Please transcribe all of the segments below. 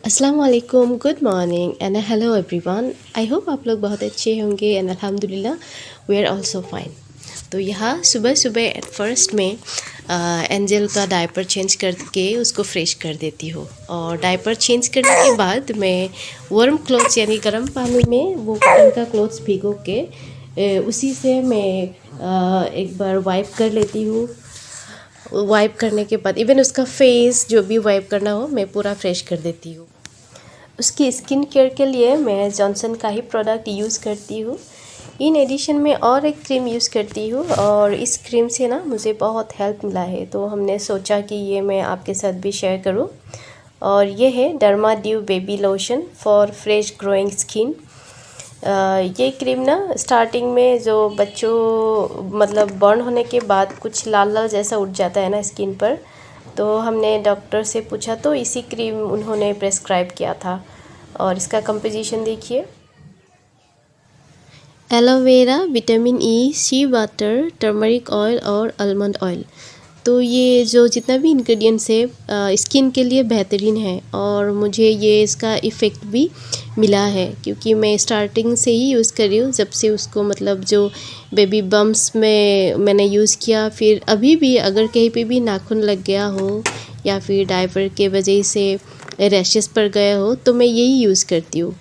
अस्सलाम वालेकुम, good morning and hello everyone. I hope आप लोग बहुत अच्छे होंगे एंड अल्हम्दुलिल्लाह वी आर ऑल्सो फाइन। तो यहाँ सुबह सुबह एट फर्स्ट में एंजल का डायपर चेंज करके उसको फ्रेश कर देती हूँ, और डायपर चेंज करने के बाद मैं वार्म क्लोथ्स यानी गर्म पानी में वो कॉटन का क्लोथ्स भिगो के उसी से मैं एक बार वाइप कर लेती हूँ। वाइप करने के बाद इवन उसका फेस जो भी वाइप करना हो मैं पूरा फ्रेश कर देती हूँ। उसकी स्किन केयर के लिए मैं जॉनसन का ही प्रोडक्ट यूज़ करती हूँ। इन एडिशन में और एक क्रीम यूज़ करती हूँ, और इस क्रीम से ना मुझे बहुत हेल्प मिला है, तो हमने सोचा कि ये मैं आपके साथ भी शेयर करूँ। और ये है derma due baby lotion for fresh growing skin. ये क्रीम ना स्टार्टिंग में जो बच्चों मतलब बर्न होने के बाद कुछ लाल लाल जैसा उठ जाता है ना स्किन पर, तो हमने डॉक्टर से पूछा तो इसी क्रीम उन्होंने प्रेस्क्राइब किया था। और इसका कंपोजिशन देखिए, aloe vera, vitamin E, she water, turmeric oil और आलमंड ऑयल। तो ये जो जितना भी इंग्रेडिएंट्स है स्किन के लिए बेहतरीन है, और मुझे ये इसका इफ़ेक्ट भी मिला है क्योंकि मैं स्टार्टिंग से ही यूज़ कर रही हूँ। जब से उसको मतलब जो बेबी बम्प्स में मैंने यूज़ किया, फिर अभी भी अगर कहीं पे भी नाखून लग गया हो या फिर डायपर के वजह से रैशेस पड़ गया हो तो मैं यही यूज़ करती हूँ।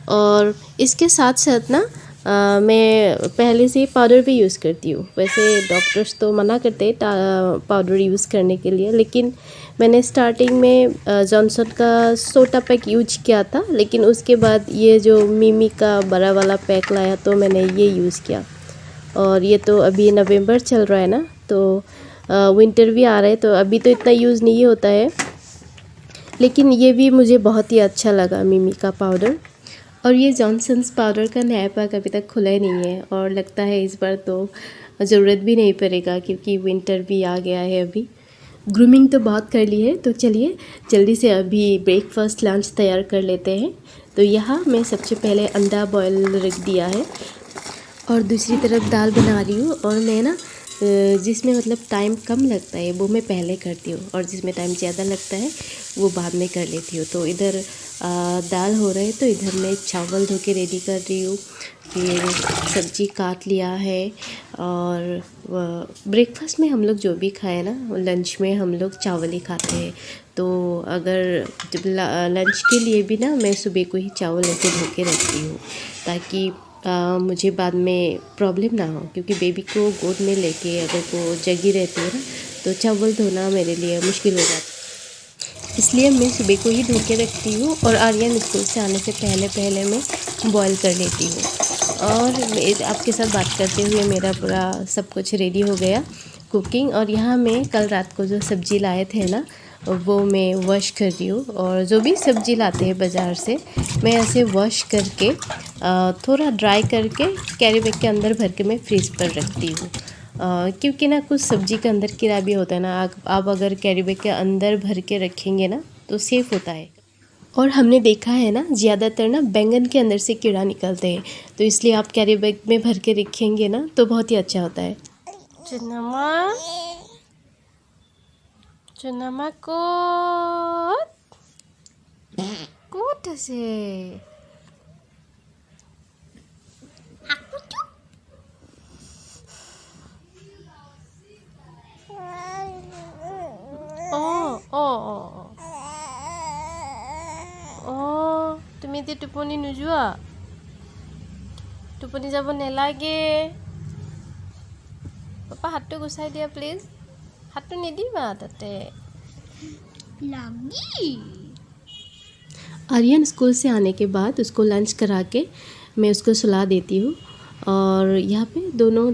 और इसके साथ साथ ना मैं पहले से पाउडर भी यूज़ करती हूँ। वैसे डॉक्टर्स तो मना करते हैं पाउडर यूज़ करने के लिए, लेकिन मैंने स्टार्टिंग में जॉनसन का सोटा पैक यूज किया था, लेकिन उसके बाद ये जो मिमी का बड़ा वाला पैक लाया तो मैंने ये यूज़ किया। और ये तो अभी नवंबर चल रहा है ना, तो विंटर भी आ रहा है, तो अभी तो इतना यूज़ नहीं होता है, लेकिन ये भी मुझे बहुत ही अच्छा लगा मिमी का पाउडर। और ये जॉनसन्स पाउडर का नया पैक अभी तक खुला ही नहीं है, और लगता है इस बार तो ज़रूरत भी नहीं पड़ेगा क्योंकि विंटर भी आ गया है। अभी ग्रूमिंग तो बहुत कर ली है, तो चलिए जल्दी से अभी ब्रेकफास्ट लंच तैयार कर लेते हैं। तो यहाँ मैं सबसे पहले अंडा बॉयल रख दिया है, और दूसरी तरफ दाल बना रही हूँ। और मैं ना जिसमें मतलब टाइम कम लगता है वो मैं पहले करती हूँ, और जिसमें टाइम ज़्यादा लगता है वो बाद में कर लेती हूँ। तो इधर दाल हो रहा है तो इधर मैं चावल धो के रेडी कर रही हूँ, फिर सब्जी काट लिया है। और ब्रेकफास्ट में हम लोग जो भी खाए ना, लंच में हम लोग चावल ही खाते हैं। तो अगर जब लंच के लिए भी ना मैं सुबह को ही चावल ऐसे धो के रखती हूँ, ताकि मुझे बाद में प्रॉब्लम ना हो, क्योंकि बेबी को गोद में लेके अगर वो जगी रहती है ना तो चावल धोना मेरे लिए मुश्किल हो जाता है। इसलिए मैं सुबह को ही धो के रखती हूँ, और आर्यन स्कूल से आने से पहले पहले मैं बॉईल कर लेती हूँ। और आपके साथ बात करते हुए मेरा पूरा सब कुछ रेडी हो गया कुकिंग। और यहाँ मैं कल रात को जो सब्ज़ी लाए थे ना वो मैं वॉश कर रही हूँ, और जो भी सब्ज़ी लाते हैं बाज़ार से मैं ऐसे वॉश करके थोड़ा ड्राई करके कैरी बैग के अंदर भर के मैं फ्रीज पर रखती हूँ। क्योंकि ना कुछ सब्ज़ी के अंदर कीड़ा भी होता है ना, आप अगर कैरी बैग के अंदर भर के रखेंगे ना तो सेफ़ होता है। और हमने देखा है ना ज़्यादातर ना बैंगन के अंदर से कीड़ा निकलते हैं, तो इसलिए आप कैरी बैग में भर के रखेंगे ना तो बहुत ही अच्छा होता है। Jenama kut kut sih. Aku tuh. তুমি এতিয়া টোপনি নোযোৱা? টোপনি যাব নেলাগে। পাপা হাতটো গুচাই দিয়া প্লিজ। हाथ तो नहीं दी बात आते लगी। आर्यन स्कूल से आने के बाद उसको लंच करा के मैं उसको सुला देती हूँ। और यहाँ पे दोनों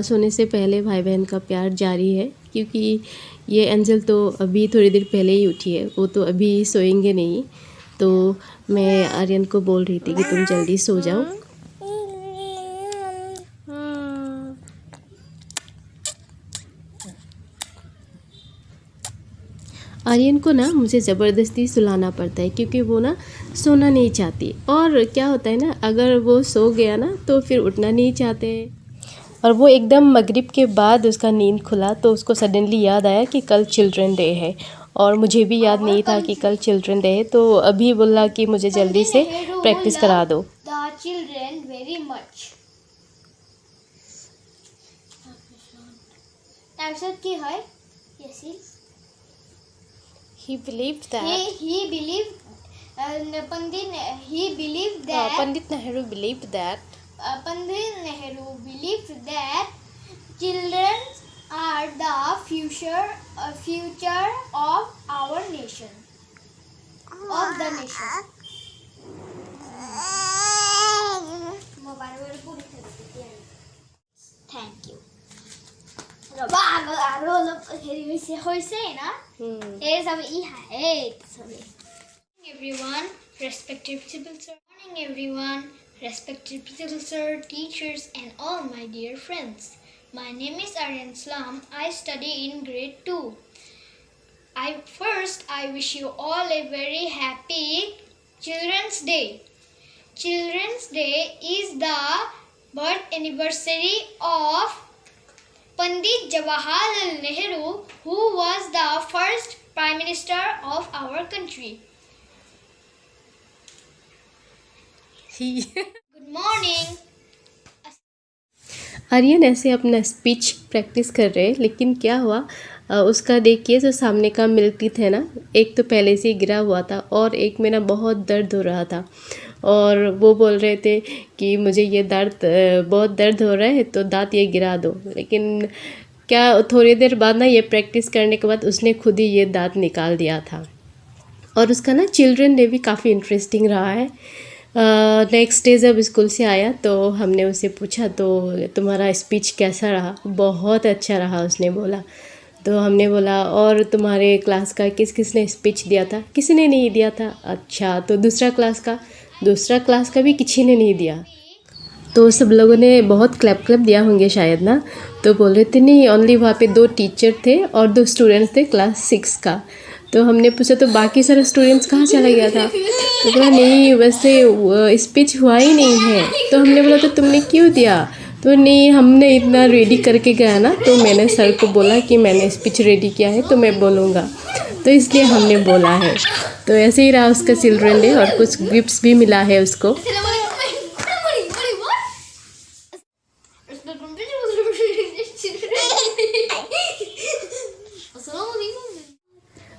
सोने से पहले भाई बहन का प्यार जारी है, क्योंकि ये एंजल तो अभी थोड़ी देर पहले ही उठी है, वो तो अभी सोएंगे नहीं। तो मैं आर्यन को बोल रही थी कि तुम जल्दी सो जाओ। आर्यन को ना मुझे ज़बरदस्ती सुलाना पड़ता है, क्योंकि वो ना सोना नहीं चाहती। और क्या होता है ना, अगर वो सो गया ना तो फिर उठना नहीं चाहते। और वो एकदम मगरिब के बाद उसका नींद खुला तो उसको सडनली याद आया कि कल चिल्ड्रन डे है, और मुझे भी याद नहीं था कि कल चिल्ड्रन डे है, तो अभी बोला कि मुझे जल्दी से प्रैक्टिस करा दो। The children very much. তাৰপিছত কি হয় ইয়াছিল He believed that he believed Pandit Nehru believed that Pandit Nehru believed that children are the future of our nation of the nation. Thank you. আৰু অলপ হেৰি হৈছে না এই সব everyone, respected principal sir. Morning everyone, respected principal sir, teachers and all my dear friends. My name is Aryan Islam. I study in grade 2. I wish you all a very happy Children's Day. Children's Day is the birth anniversary of Pandit Jawaharlal Nehru, who was the first Prime Minister of our country. Good morning. Aryan ऐसे अपना speech practice कर रहे हैं, लेकिन क्या हुआ उसका देखिए जो सामने का मिल्क टीथ है ना, एक तो पहले से ही गिरा हुआ था और एक में ना बहुत दर्द हो रहा था, और वो बोल रहे थे कि मुझे ये बहुत दर्द हो रहा है तो दांत ये गिरा दो। लेकिन क्या थोड़ी देर बाद ना ये प्रैक्टिस करने के बाद उसने खुद ही ये दांत निकाल दिया था। और उसका ना चिल्ड्रन डे भी काफ़ी इंटरेस्टिंग रहा है। नेक्स्ट डे जब स्कूल से आया तो हमने उससे पूछा तो तुम्हारा स्पीच कैसा रहा? बहुत अच्छा रहा उसने बोला। तो हमने बोला और तुम्हारे क्लास का किस किस ने स्पीच दिया था? किसी ने नहीं दिया था। अच्छा, तो दूसरा क्लास का भी किसी ने नहीं दिया। तो सब लोगों ने बहुत क्लैप दिया होंगे शायद ना। तो बोल रहे थे नहीं, ओनली वहाँ पे 2 टीचर थे और 2 स्टूडेंट्स थे क्लास 6 का। तो हमने पूछा तो बाकी सारे स्टूडेंट्स कहाँ चला गया था? तो बोला नहीं, वैसे स्पीच हुआ ही नहीं है। तो हमने बोला तो तुमने क्यों दिया? तो नहीं, हमने इतना रेडी करके गया ना, तो मैंने सर को बोला कि मैंने स्पीच रेडी किया है तो मैं बोलूँगा, तो इसलिए हमने बोला है। तो ऐसे ही रहा उसका चिल्ड्रन डे और कुछ गिफ्ट्स भी मिला है उसको।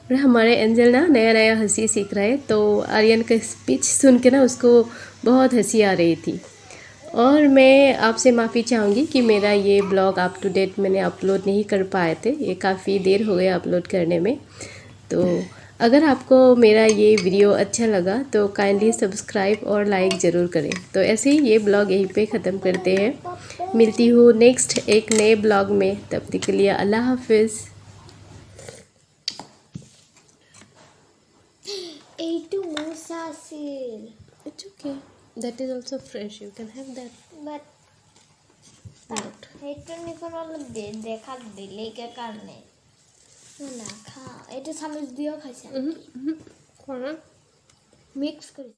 और हमारे एंजल ना नया हंसी सीख रहा है, तो आर्यन का स्पीच सुन के ना उसको बहुत हंसी आ रही थी। और मैं आपसे माफ़ी चाहूँगी कि मेरा ये ब्लॉग अप टू डेट मैंने अपलोड नहीं कर पाए थे, ये काफ़ी देर हो गया अपलोड करने में। तो अगर आपको मेरा ये वीडियो अच्छा लगा तो काइंडली सब्सक्राइब और लाइक ज़रूर करें। तो ऐसे ही ये ब्लॉग यहीं पे ख़त्म करते हैं। मिलती हूँ नेक्स्ट एक नए ब्लॉग में, तब तक के लिए अल्लाह हाफिज़। It's okay. That is also fresh. You can have that. But সেইটো নিকন অলপ দেখা দিলে কে কারণে না খা এটা চামচ দিও খাইছা মিক্স করে